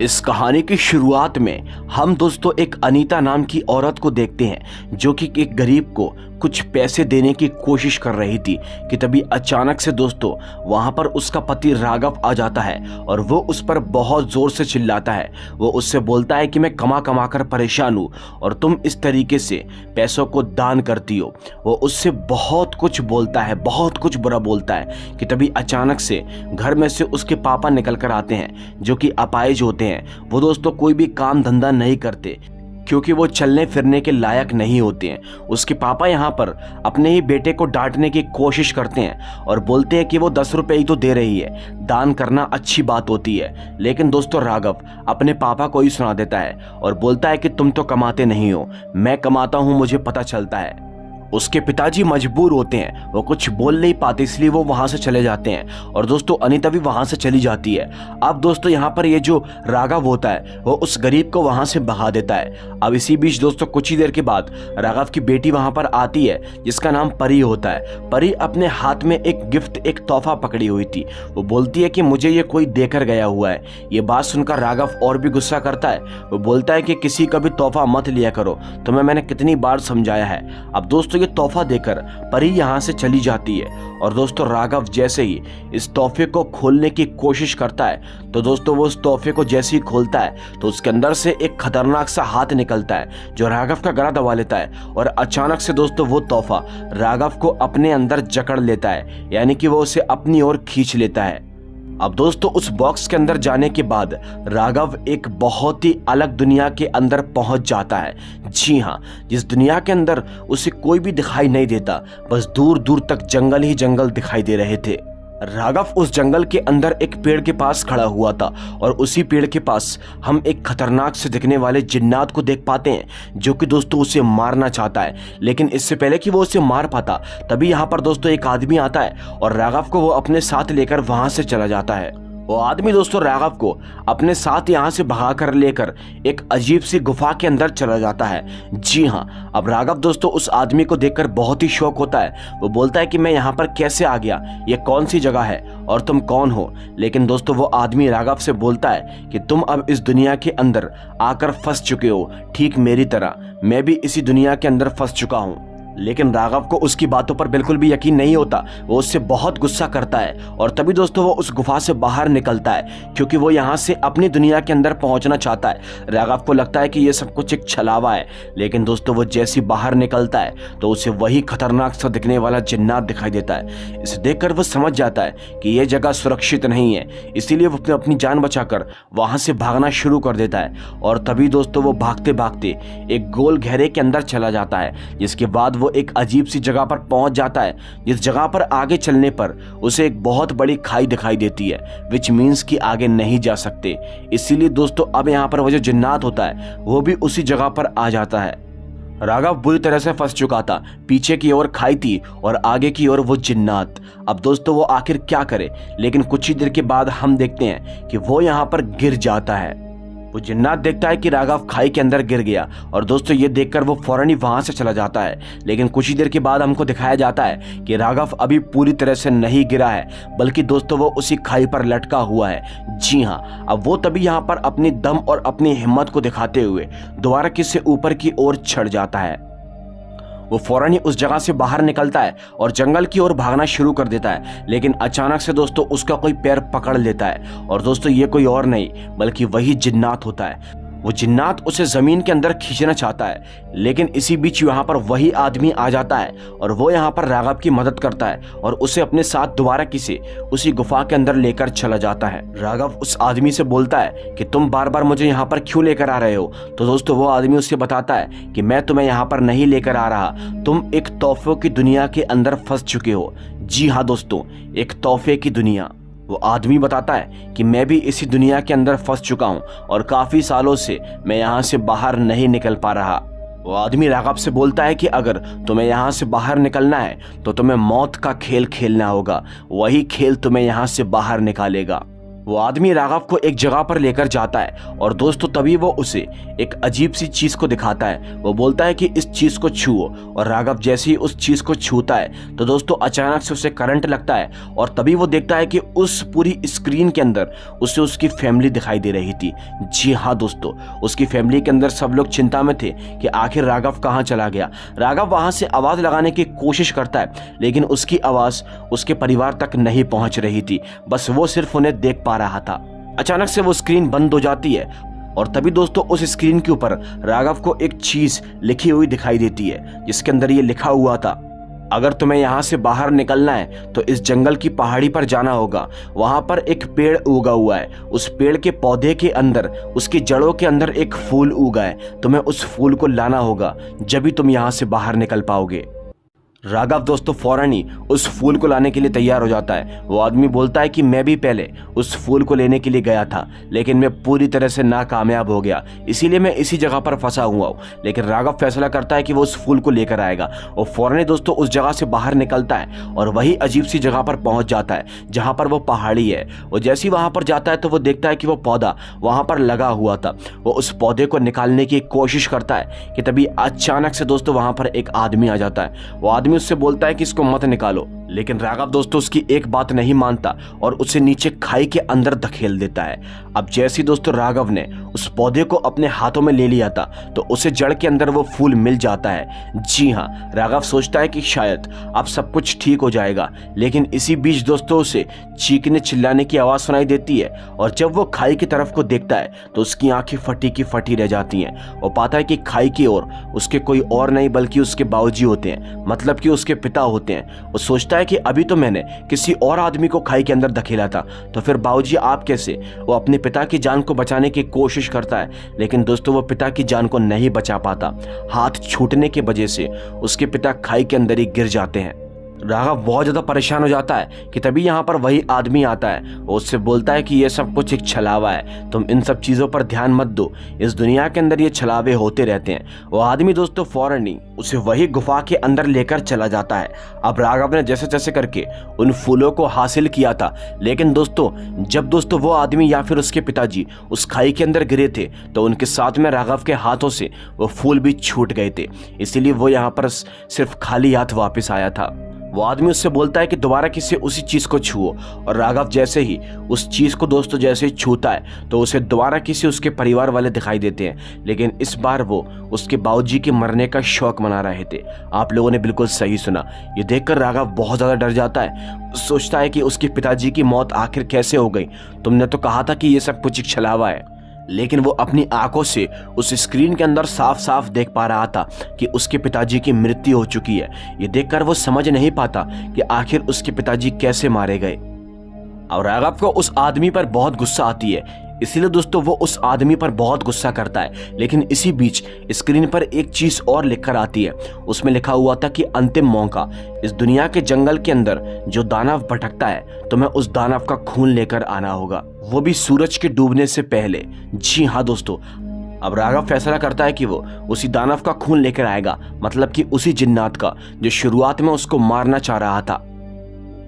इस कहानी की शुरुआत में हम दोस्तों एक अनीता नाम की औरत को देखते हैं जो कि एक गरीब को कुछ पैसे देने की कोशिश कर रही थी कि तभी अचानक से दोस्तों वहां पर उसका पति राघव आ जाता है और वो उस पर बहुत जोर से चिल्लाता है। वो उससे बोलता है कि मैं कमा कमा कर परेशान हूँ और तुम इस तरीके से पैसों को दान करती हो। वो उससे बहुत कुछ बोलता है, बहुत कुछ बुरा बोलता है कि तभी अचानक से घर में से उसके पापा निकल कर आते हैं जो कि अपाहिज होते हैं। वो दोस्तों कोई भी काम धंधा नहीं करते क्योंकि वो चलने फिरने के लायक नहीं होते हैं। उसके पापा यहाँ पर अपने ही बेटे को डांटने की कोशिश करते हैं और बोलते हैं कि वो 10 रुपए ही तो दे रही है, दान करना अच्छी बात होती है। लेकिन दोस्तों राघव अपने पापा को ही सुना देता है और बोलता है कि तुम तो कमाते नहीं हो, मैं कमाता हूँ, मुझे पता चलता है। उसके पिताजी मजबूर होते हैं, वो कुछ बोल नहीं पाते, इसलिए वो वहां से चले जाते हैं और दोस्तों अनीता भी वहां से चली जाती है। अब दोस्तों यहाँ पर ये जो राघव होता है वो उस गरीब को वहां से भगा देता है। अब इसी बीच दोस्तों कुछ ही देर के बाद राघव की बेटी वहां पर आती है जिसका नाम परी होता है। परी अपने हाथ में एक गिफ्ट, एक तोहफा पकड़ी हुई थी। वो बोलती है कि मुझे ये कोई देकर गया हुआ है। ये बात सुनकर राघव और भी गुस्सा करता है। वो बोलता है कि किसी का भी तोहफा मत लिया करो, तुम्हें मैंने कितनी बार समझाया है। अब दोस्तों ये तोहफा देकर परी यहां से चली जाती है और दोस्तों राघव जैसे ही इस तोहफे को खोलने की कोशिश करता है तो दोस्तों वो उस तोहफे को जैसे ही खोलता है तो उसके अंदर से एक खतरनाक सा हाथ निकलता है जो राघव का गला दबा लेता है और अचानक से दोस्तों वो तोहफा राघव को अपने अंदर जकड़ लेता है, यानी कि वो उसे अपनी ओर खींच लेता है। अब दोस्तों उस बॉक्स के अंदर जाने के बाद राघव एक बहुत ही अलग दुनिया के अंदर पहुंच जाता है। जी हाँ, जिस दुनिया के अंदर उसे कोई भी दिखाई नहीं देता, बस दूर दूर तक जंगल ही जंगल दिखाई दे रहे थे। राघव उस जंगल के अंदर एक पेड़ के पास खड़ा हुआ था और उसी पेड़ के पास हम एक खतरनाक से दिखने वाले जिन्नात को देख पाते हैं जो कि दोस्तों उसे मारना चाहता है। लेकिन इससे पहले कि वो उसे मार पाता तभी यहाँ पर दोस्तों एक आदमी आता है और राघव को वो अपने साथ लेकर वहां से चला जाता है। वो आदमी दोस्तों राघव को अपने साथ यहाँ से भगा कर लेकर एक अजीब सी गुफा के अंदर चला जाता है। जी हाँ, अब राघव दोस्तों उस आदमी को देखकर बहुत ही शौक होता है। वो बोलता है कि मैं यहाँ पर कैसे आ गया, ये कौन सी जगह है और तुम कौन हो। लेकिन दोस्तों वो आदमी राघव से बोलता है कि तुम अब इस दुनिया के अंदर आकर फंस चुके हो, ठीक मेरी तरह मैं भी इसी दुनिया के अंदर फंस चुका हूँ। लेकिन राघव को उसकी बातों पर बिल्कुल भी यकीन नहीं होता। वो उससे बहुत गुस्सा करता है और तभी दोस्तों वो उस गुफा से बाहर निकलता है क्योंकि वो यहाँ से अपनी दुनिया के अंदर पहुँचना चाहता है। राघव को लगता है कि ये सब कुछ एक छलावा है, लेकिन दोस्तों वो जैसे बाहर निकलता है तो उसे वही खतरनाक सा दिखने वाला जिन्नात दिखाई देता है। इसे देखकर वो समझ जाता है कि ये जगह सुरक्षित नहीं है, इसीलिए वो अपनी जान बचाकर वहाँ से भागना शुरू कर देता है। और तभी दोस्तों वो भागते भागते एक गोल घेरे के अंदर चला जाता है, जिसके बाद वो एक अजीब सी जगह पर पहुंच जाता है जिस जगह पर आगे चलने पर उसे एक बहुत बड़ी खाई दिखाई देती है, विच मीन्स कि आगे नहीं जा सकते। इसीलिए दोस्तों अब यहाँ पर वो जो जिन्नात होता है वो भी उसी जगह पर आ जाता है। राघव बुरी तरह से फंस चुका था, पीछे की ओर खाई थी और आगे की ओर वो जिन्नात। अब दोस्तों वो आखिर क्या करे, लेकिन कुछ ही देर के बाद हम देखते हैं कि वो यहाँ पर गिर जाता है। वो जिन्नात देखता है कि राघव खाई के अंदर गिर गया और दोस्तों ये देखकर वो फौरन ही वहां से चला जाता है। लेकिन कुछ ही देर के बाद हमको दिखाया जाता है कि राघव अभी पूरी तरह से नहीं गिरा है, बल्कि दोस्तों वो उसी खाई पर लटका हुआ है। जी हाँ, अब वो तभी यहाँ पर अपनी दम और अपनी हिम्मत को दिखाते हुए दोबारा किसी ऊपर की ओर चढ़ जाता है। वो फौरन ही उस जगह से बाहर निकलता है और जंगल की ओर भागना शुरू कर देता है। लेकिन अचानक से दोस्तों उसका कोई पैर पकड़ लेता है और दोस्तों ये कोई और नहीं बल्कि वही जिन्नात होता है। वो जिन्नात उसे जमीन के अंदर खींचना चाहता है, लेकिन इसी बीच यहाँ पर वही आदमी आ जाता है और वो यहाँ पर राघव की मदद करता है और उसे अपने साथ दोबारा किसी उसी गुफा के अंदर लेकर चला जाता है। राघव उस आदमी से बोलता है कि तुम बार बार मुझे यहाँ पर क्यों लेकर आ रहे हो। तो दोस्तों वो आदमी उससे बताता है कि मैं तुम्हें यहाँ पर नहीं लेकर आ रहा, तुम एक तोहफों की दुनिया के अंदर फंस चुके हो। जी हाँ दोस्तों, एक तोहफे की दुनिया। वो आदमी बताता है कि मैं भी इसी दुनिया के अंदर फंस चुका हूँ और काफी सालों से मैं यहाँ से बाहर नहीं निकल पा रहा। वो आदमी राघव से बोलता है कि अगर तुम्हें यहाँ से बाहर निकलना है तो तुम्हें मौत का खेल खेलना होगा, वही खेल तुम्हें यहाँ से बाहर निकालेगा। वो आदमी राघव को एक जगह पर लेकर जाता है और दोस्तों तभी वो उसे एक अजीब सी चीज को दिखाता है। वो बोलता है कि इस चीज को छुओ और राघव जैसे ही उस चीज को छूता है तो दोस्तों अचानक से उसे करंट लगता है और तभी वो देखता है कि उस पूरी स्क्रीन के अंदर उसे उसकी फैमिली दिखाई दे रही थी। जी हाँ दोस्तों, उसकी फैमिली के अंदर सब लोग चिंता में थे कि आखिर राघव कहाँ चला गया। राघव वहां से आवाज लगाने की कोशिश करता है लेकिन उसकी आवाज उसके परिवार तक नहीं पहुंच रही थी, बस वो सिर्फ उन्हें देख पा रहा था। अचानक से वो स्क्रीन बंद हो जाती है और तभी दोस्तों उस स्क्रीन के ऊपर राघव को एक चीज लिखी हुई दिखाई देती है जिसके अंदर ये लिखा हुआ था, अगर तुम्हें यहाँ से बाहर निकलना है तो इस जंगल की पहाड़ी पर जाना होगा। वहां पर एक पेड़ उगा हुआ है, उस पेड़ के पौधे के अंदर उसकी जड़ों के अंदर एक फूल उगा है, तुम्हें उस फूल को लाना होगा, जब भी तुम यहाँ से बाहर निकल पाओगे। राघव दोस्तों फौरन ही उस फूल को लाने के लिए तैयार हो जाता है। वो आदमी बोलता है कि मैं भी पहले उस फूल को लेने के लिए गया था लेकिन मैं पूरी तरह से नाकामयाब हो गया, इसीलिए मैं इसी जगह पर फंसा हुआ हूँ। लेकिन राघव फैसला करता है कि वो उस फूल को लेकर आएगा और फौरन ही दोस्तों उस जगह से बाहर निकलता है और वही अजीब सी जगह पर पहुंच जाता है जहाँ पर वो पहाड़ी है। वो जैसे ही वहां पर जाता है तो वो देखता है कि वो पौधा वहां पर लगा हुआ था। वो उस पौधे को निकालने की कोशिश करता है कि तभी अचानक से दोस्तों वहां पर एक आदमी आ जाता है। वो आदमी उससे बोलता है कि इसको मत निकालो, लेकिन राघव दोस्तों उसकी एक बात नहीं मानता और उसे नीचे खाई के अंदर धकेल देता है। अब जैसे दोस्तों राघव ने उस पौधे को अपने हाथों में ले लिया था तो उसे जड़ के अंदर वो फूल मिल जाता है। जी हाँ, राघव सोचता है कि शायद अब सब कुछ ठीक हो जाएगा, लेकिन इसी बीच दोस्तों उसे चीखने चिल्लाने की आवाज सुनाई देती है और जब वो खाई की तरफ को देखता है तो उसकी आंखें फटी की फटी रह जाती हैं। वो पाता है कि खाई की ओर उसके कोई और नहीं बल्कि उसके बाबूजी होते हैं, मतलब कि उसके पिता होते हैं। वो सोचता है कि अभी तो मैंने किसी और आदमी को खाई के अंदर धकेला था, तो फिर बाबूजी आप कैसे? वो अपने पिता की जान को बचाने की कोशिश करता है लेकिन दोस्तों वो पिता की जान को नहीं बचा पाता। हाथ छूटने की वजह से उसके पिता खाई के अंदर ही गिर जाते हैं। राघव बहुत ज़्यादा परेशान हो जाता है कि तभी यहाँ पर वही आदमी आता है। वो उससे बोलता है कि ये सब कुछ एक छलावा है, तुम इन सब चीज़ों पर ध्यान मत दो, इस दुनिया के अंदर ये छलावे होते रहते हैं। वो आदमी दोस्तों फौरन ही उसे वही गुफा के अंदर लेकर चला जाता है। अब राघव ने जैसे जैसे करके उन फूलों को हासिल किया था, लेकिन दोस्तों जब दोस्तों वो आदमी या फिर उसके पिताजी उस खाई के अंदर गिरे थे तो उनके साथ में राघव के हाथों से वो फूल भी छूट गए थे, इसीलिए वो यहाँ पर सिर्फ खाली हाथ वापस आया था। वो आदमी उससे बोलता है कि दोबारा किसी उसी चीज को छुओ और राघव जैसे ही उस चीज को दोस्तों जैसे ही छूता है तो उसे दोबारा किसी उसके परिवार वाले दिखाई देते हैं, लेकिन इस बार वो उसके बाबूजी के मरने का शौक मना रहे थे। आप लोगों ने बिल्कुल सही सुना। ये देखकर राघव बहुत ज्यादा डर जाता है, सोचता है कि उसके पिताजी की मौत आखिर कैसे हो गई, तुमने तो कहा था कि ये सब कुछ एक छलावा है। लेकिन वो अपनी आंखों से उस स्क्रीन के अंदर साफ साफ देख पा रहा था कि उसके पिताजी की मृत्यु हो चुकी है। ये देखकर वो समझ नहीं पाता कि आखिर उसके पिताजी कैसे मारे गए। और राघव को उस आदमी पर बहुत गुस्सा आती है, इसीलिए दोस्तों वो उस आदमी पर बहुत गुस्सा करता है। लेकिन इसी बीच स्क्रीन पर एक चीज और लिखकर आती है। उसमें लिखा हुआ था कि अंतिम मौका, इस दुनिया के जंगल के अंदर जो दानव भटकता है तुम्हें उस दानव का खून लेकर आना होगा, वो भी सूरज के डूबने से पहले। जी हाँ दोस्तों, अब राघव फैसला करता है कि वो उसी दानव का खून लेकर आएगा, मतलब कि उसी जिन्नात का जो शुरुआत में उसको मारना चाह रहा था।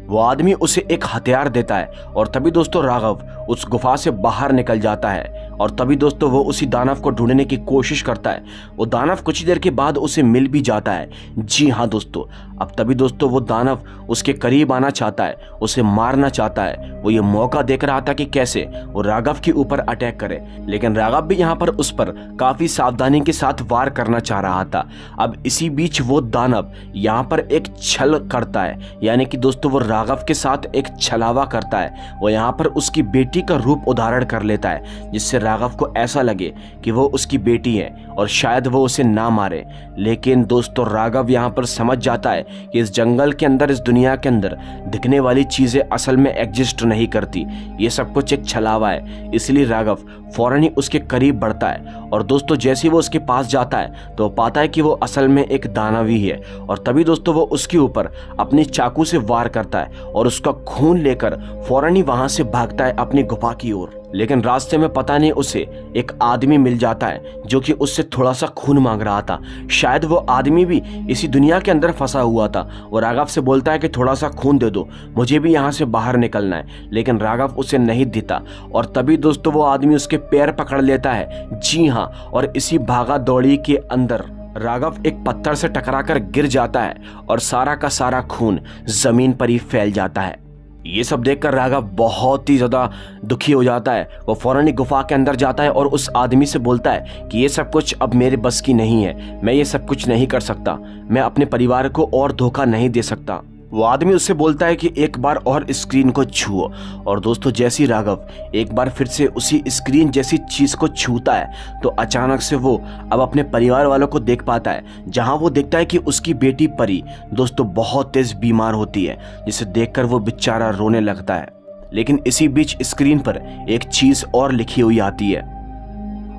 वो आदमी उसे एक हथियार देता है और तभी दोस्तों राघव उस गुफा से बाहर निकल जाता है और तभी दोस्तों वो उसी दानव को ढूंढने की कोशिश करता है। वो दानव कुछ देर के बाद उसे मिल भी जाता है। जी हाँ दोस्तों, अब तभी दोस्तों वो दानव उसके करीब आना चाहता है, उसे मारना चाहता है। वो ये मौका देख रहा था कि कैसे वो राघव के ऊपर अटैक करे, लेकिन राघव भी यहाँ पर उस पर काफी सावधानी के साथ वार करना चाह रहा था। अब इसी बीच वो दानव यहाँ पर एक छल करता है, यानी कि दोस्तों वो राघव के साथ एक छलावा करता है। वो यहाँ पर उसकी बेटी का रूप उधारण कर लेता है, जिससे राघव को ऐसा लगे कि वो उसकी बेटी है और शायद वो उसे ना मारे। लेकिन दोस्तों राघव यहाँ पर समझ जाता है कि इस जंगल के अंदर, इस दुनिया के अंदर दिखने वाली चीजें असल में एग्जिस्ट नहीं करती, ये सब कुछ एक छलावा है। इसलिए राघव फौरन ही उसके करीब बढ़ता है और दोस्तों जैसे ही वो उसके पास जाता है तो पाता है कि वो असल में एक दानव ही है। और तभी दोस्तों वो उसके ऊपर अपनी चाकू से वार करता है और उसका खून लेकर फौरन ही वहां से भागता है अपनी गुफा की ओर। लेकिन रास्ते में पता नहीं उसे एक आदमी मिल जाता है जो कि उससे थोड़ा सा खून मांग रहा था। शायद वो आदमी भी इसी दुनिया के अंदर फंसा हुआ था और राघव से बोलता है कि थोड़ा सा खून दे दो, मुझे भी यहाँ से बाहर निकलना है। लेकिन राघव उसे नहीं देता और तभी दोस्तों वो आदमी उसके पैर पकड़ लेता है। जी हाँ, और इसी भागा दौड़ी के अंदर राघव एक पत्थर से टकराकर गिर जाता है और सारा का सारा खून जमीन पर ही फैल जाता है। ये सब देखकर राघव बहुत ही ज़्यादा दुखी हो जाता है। वो फौरन ही गुफा के अंदर जाता है और उस आदमी से बोलता है कि ये सब कुछ अब मेरे बस की नहीं है, मैं ये सब कुछ नहीं कर सकता, मैं अपने परिवार को और धोखा नहीं दे सकता। वो आदमी उससे बोलता है कि एक बार और स्क्रीन को छुओ। और दोस्तों जैसे ही राघव एक बार फिर से उसी स्क्रीन जैसी चीज़ को छूता है तो अचानक से वो अब अपने परिवार वालों को देख पाता है, जहां वो देखता है कि उसकी बेटी परी दोस्तों बहुत तेज बीमार होती है, जिसे देखकर वो बेचारा रोने लगता है। लेकिन इसी बीच स्क्रीन पर एक चीज़ और लिखी हुई आती है।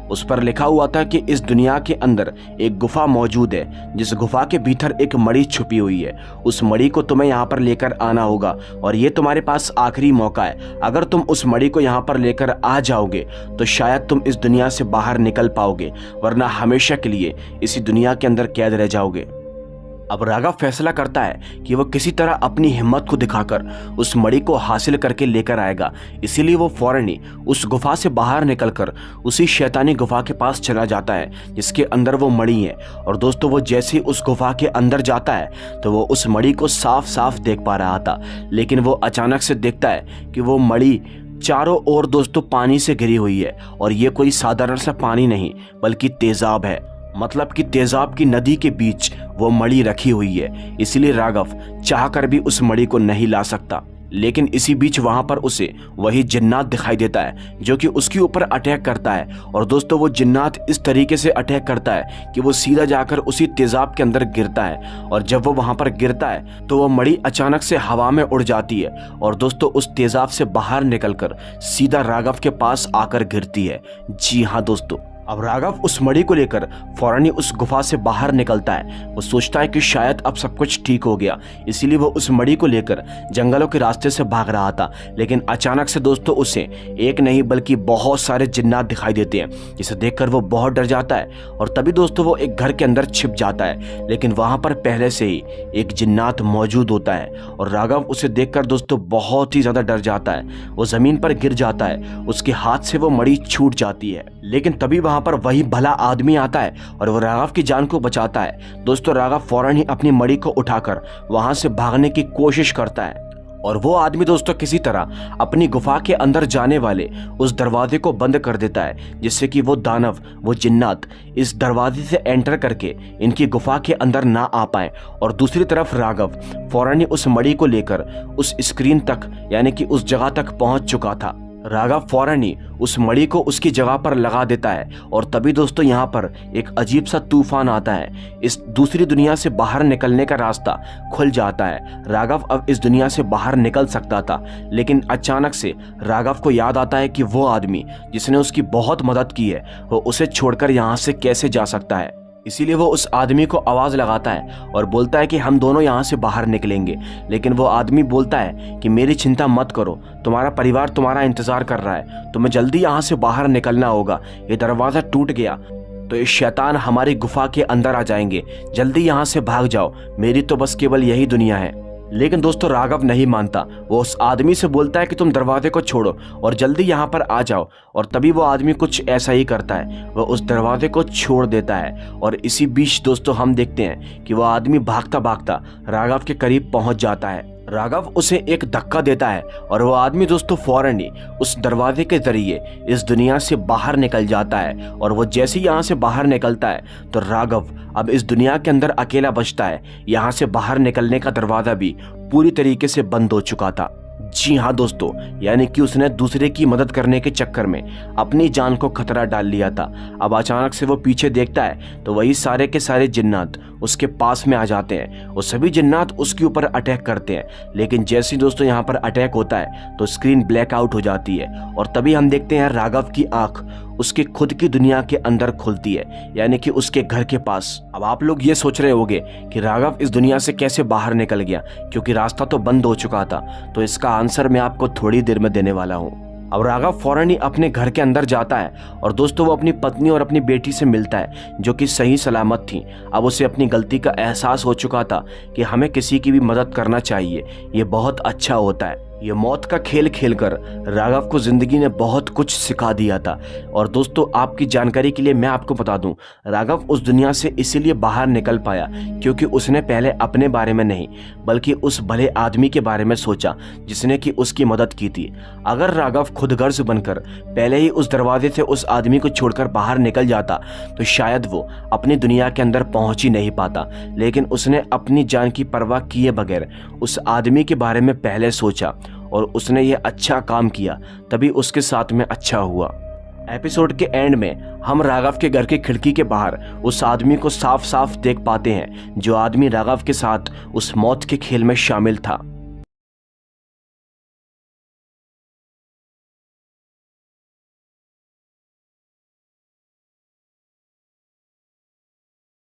उस पर लिखा हुआ था कि इस दुनिया के अंदर एक गुफा मौजूद है, जिस गुफा के भीतर एक मणि छुपी हुई है। उस मणि को तुम्हें यहाँ पर लेकर आना होगा और ये तुम्हारे पास आखिरी मौका है। अगर तुम उस मणि को यहाँ पर लेकर आ जाओगे तो शायद तुम इस दुनिया से बाहर निकल पाओगे, वरना हमेशा के लिए इसी दुनिया के अंदर कैद रह जाओगे। अब राघव फैसला करता है कि वो किसी तरह अपनी हिम्मत को दिखाकर उस मणि को हासिल करके लेकर आएगा। इसीलिए वो फौरन ही उस गुफा से बाहर निकलकर उसी शैतानी गुफा के पास चला जाता है जिसके अंदर वो मणि है। और दोस्तों वो जैसे ही उस गुफा के अंदर जाता है तो वो उस मणि को साफ साफ देख पा रहा था, लेकिन वो अचानक से देखता है कि वो मणि चारों ओर दोस्तों पानी से घिरी हुई है। और ये कोई साधारण सा पानी नहीं बल्कि तेजाब है, मतलब कि तेजाब की नदी के बीच वो मणि रखी हुई है। इसलिए राघव चाहकर भी उस मणि को नहीं ला सकता। लेकिन इसी बीच वहां पर उसे वही जिन्नात दिखाई देता है जो कि उसके ऊपर अटैक करता है। और दोस्तों वो जिन्नात इस तरीके से अटैक करता है कि वो सीधा जाकर उसी तेजाब के अंदर गिरता है। और जब वो वहां पर गिरता है तो वो मणि अचानक से हवा में उड़ जाती है और दोस्तों उस तेजाब से बाहर निकलकर सीधा राघव के पास आकर गिरती है। जी हाँ दोस्तों, अब राघव उस मणि को लेकर फौरन ही उस गुफा से बाहर निकलता है। वो सोचता है कि शायद अब सब कुछ ठीक हो गया, इसीलिए वो उस मणि को लेकर जंगलों के रास्ते से भाग रहा था। लेकिन अचानक से दोस्तों उसे एक नहीं बल्कि बहुत सारे जिन्नात दिखाई देते हैं, जिसे देखकर वो बहुत डर जाता है। और तभी दोस्तों वो एक घर के अंदर छिप जाता है, लेकिन वहां पर पहले से ही एक जिन्नात मौजूद होता है। और राघव उसे देखकर दोस्तों बहुत ही ज्यादा डर जाता है। वो जमीन पर गिर जाता है, उसके हाथ से वो मणि छूट जाती है। लेकिन तभी वहां पर वही भला आदमी आता है और वो राघव की जान को बचाता है। दोस्तों राघव फौरन ही अपनी मणि को उठाकर वहां से भागने की कोशिश करता है और वो आदमी दोस्तों किसी तरह अपनी गुफा के अंदर जाने वाले उस दरवाजे को बंद कर देता है, जिससे कि वो दानव, वो जिन्नात इस दरवाजे से एंटर करके इनकी गुफा के अंदर ना आ पाए। और दूसरी तरफ राघव फौरन ही उस मणि को लेकर उस स्क्रीन तक यानी कि उस जगह तक पहुंच चुका था। राघव फौरन ही उस मणि को उसकी जगह पर लगा देता है और तभी दोस्तों यहाँ पर एक अजीब सा तूफान आता है। इस दूसरी दुनिया से बाहर निकलने का रास्ता खुल जाता है। राघव अब इस दुनिया से बाहर निकल सकता था, लेकिन अचानक से राघव को याद आता है कि वो आदमी जिसने उसकी बहुत मदद की है वो उसे छोड़कर यहाँ से कैसे जा सकता है। इसीलिए वो उस आदमी को आवाज़ लगाता है और बोलता है कि हम दोनों यहाँ से बाहर निकलेंगे। लेकिन वो आदमी बोलता है कि मेरी चिंता मत करो, तुम्हारा परिवार तुम्हारा इंतज़ार कर रहा है, तुम्हें जल्दी यहाँ से बाहर निकलना होगा। ये दरवाज़ा टूट गया तो ये शैतान हमारी गुफा के अंदर आ जाएंगे, जल्दी यहाँ से भाग जाओ, मेरी तो बस केवल यही दुनिया है। लेकिन दोस्तों राघव नहीं मानता। वो उस आदमी से बोलता है कि तुम दरवाजे को छोड़ो और जल्दी यहाँ पर आ जाओ। और तभी वो आदमी कुछ ऐसा ही करता है, वो उस दरवाजे को छोड़ देता है। और इसी बीच दोस्तों हम देखते हैं कि वो आदमी भागता भागता राघव के करीब पहुंच जाता है। राघव उसे एक धक्का देता है और वो आदमी दोस्तों फौरन ही उस दरवाजे के जरिए इस दुनिया से बाहर निकल जाता है। और वो जैसे ही यहाँ से बाहर निकलता है तो राघव अब इस दुनिया के अंदर अकेला बचता है। यहाँ से बाहर निकलने का दरवाजा भी पूरी तरीके से बंद हो चुका था। जी हाँ दोस्तों, यानी कि उसने दूसरे की मदद करने के चक्कर में अपनी जान को खतरा डाल लिया था। अब अचानक से वो पीछे देखता है तो वही सारे के सारे जिन्नात उसके पास में आ जाते हैं। वो सभी जिन्नात उसके ऊपर अटैक करते हैं। लेकिन जैसे ही दोस्तों यहाँ पर अटैक होता है तो स्क्रीन ब्लैक आउट हो जाती है और तभी हम देखते हैं राघव की आंख उसके खुद की दुनिया के अंदर खुलती है, यानी कि उसके घर के पास। अब आप लोग ये सोच रहे होंगे कि राघव इस दुनिया से कैसे बाहर निकल गया, क्योंकि रास्ता तो बंद हो चुका था। तो इसका आंसर मैं आपको थोड़ी देर में देने वाला हूँ। अब राघव फौरन ही अपने घर के अंदर जाता है और दोस्तों वो अपनी पत्नी और अपनी बेटी से मिलता है जो कि सही सलामत थी। अब उसे अपनी गलती का एहसास हो चुका था कि हमें किसी की भी मदद करना चाहिए, ये बहुत अच्छा होता है। ये मौत का खेल खेलकर राघव को ज़िंदगी ने बहुत कुछ सिखा दिया था। और दोस्तों आपकी जानकारी के लिए मैं आपको बता दूं, राघव उस दुनिया से इसीलिए बाहर निकल पाया क्योंकि उसने पहले अपने बारे में नहीं बल्कि उस भले आदमी के बारे में सोचा जिसने कि उसकी मदद की थी। अगर राघव खुदगर्ज बनकर पहले ही उस दरवाजे से उस आदमी को छोड़कर बाहर निकल जाता तो शायद वो अपनी दुनिया के अंदर पहुंच ही नहीं पाता, लेकिन उसने अपनी जान की परवाह किए बगैर उस आदमी के बारे में पहले सोचा और उसने ये अच्छा काम किया, तभी उसके साथ में अच्छा हुआ। एपिसोड के एंड में हम राघव के घर की खिड़की के बाहर उस आदमी को साफ साफ देख पाते हैं जो आदमी राघव के साथ उस मौत के खेल में शामिल था।